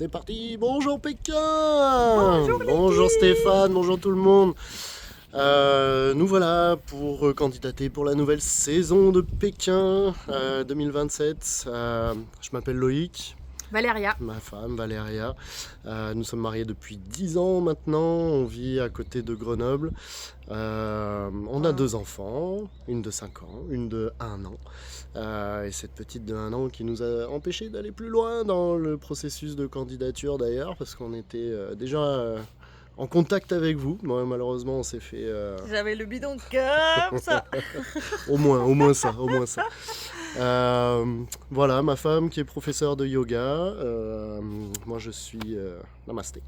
c'est parti. Bonjour Pékin. Bonjour Stéphane, bonjour tout le monde. Nous voilà pour candidater pour la nouvelle saison de Pékin 2027. Je m'appelle Loïc, Valéria. ma femme Valéria. Nous sommes mariés depuis 10 ans maintenant. On vit à côté de Grenoble. On a 2 enfants, une de 5 ans, une de 1 an. Et cette petite de 1 an qui nous a empêché d'aller plus loin dans le processus de candidature d'ailleurs, parce qu'on était déjà en contact avec vous. Moi, malheureusement, on s'est fait J'avais le bidon comme ça. au moins ça. Voilà, ma femme qui est professeure de yoga. Moi, je suis namasté.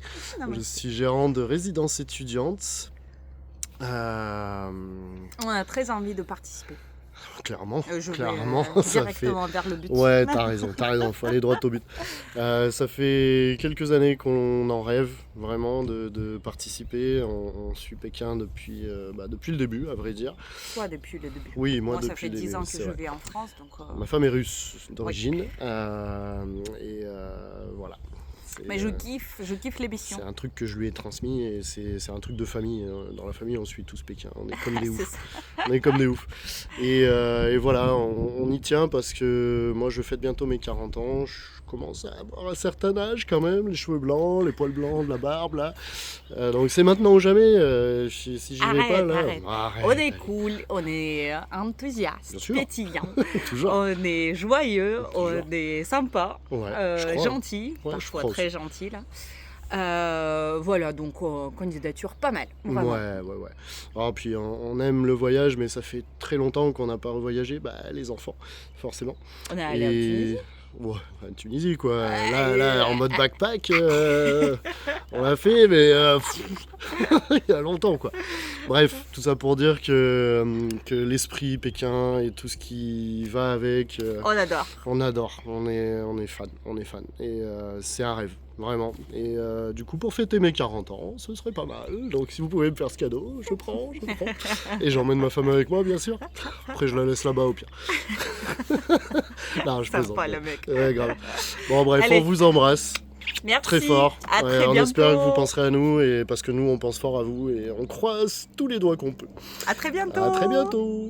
Je suis gérant de résidence étudiante. On a très envie de participer. Clairement, Je clairement, vais ça directement vers le but. Ouais, t'as raison, faut aller droit au but. Ça fait quelques années qu'on en rêve vraiment de participer. On suit Pékin depuis le début, à vrai dire. Toi, depuis le début. Oui, moi ça depuis fait le 10 début, ans que c'est je vrai. vis en France, donc Ma femme est russe d'origine, voilà. mais je kiffe l'émission. C'est un truc que je lui ai transmis et c'est un truc de famille. Dans la famille, on suit tous Pékin. On est comme des C'est oufs. ça. On est comme des oufs. Et voilà, on y tient parce que moi, je fête bientôt mes 40 ans. Je commence à avoir un certain âge quand même. Les cheveux blancs, les poils blancs, de la barbe, là. Donc c'est maintenant ou jamais. Si j'y vais pas, là... Arrête. On est cool, on est enthousiaste, Bien sûr. pétillant, Toujours. on est joyeux, Toujours. on est sympa, Ouais, je crois. gentil, Ouais, je parfois crois très gentil là. Voilà, donc candidature pas mal. Vraiment. Ouais. Ah, puis on aime le voyage, mais ça fait très longtemps qu'on n'a pas revoyagé. Bah, les enfants, forcément. On est allé en Tunisie. Ouais, en Tunisie, quoi. Ouais. Là, en mode backpack, on l'a fait, mais il y a longtemps, quoi. Bref, tout ça pour dire que l'esprit Pékin et tout ce qui va avec, On adore. on adore. On est fan. Et c'est un rêve. Vraiment. Et du coup, pour fêter mes 40 ans, ce serait pas mal. Donc, si vous pouvez me faire ce cadeau, je prends. Et j'emmène ma femme avec moi, bien sûr. Après, je la laisse là-bas au pire. Non, je plaisante. Sympa le mec. Ouais, grave. Bon, bref, Allez. on vous embrasse Merci. très fort. À Ouais, très on bientôt. espère que vous penserez à nous, et parce que nous, on pense fort à vous. Et on croise tous les doigts qu'on peut. À très bientôt. À très bientôt.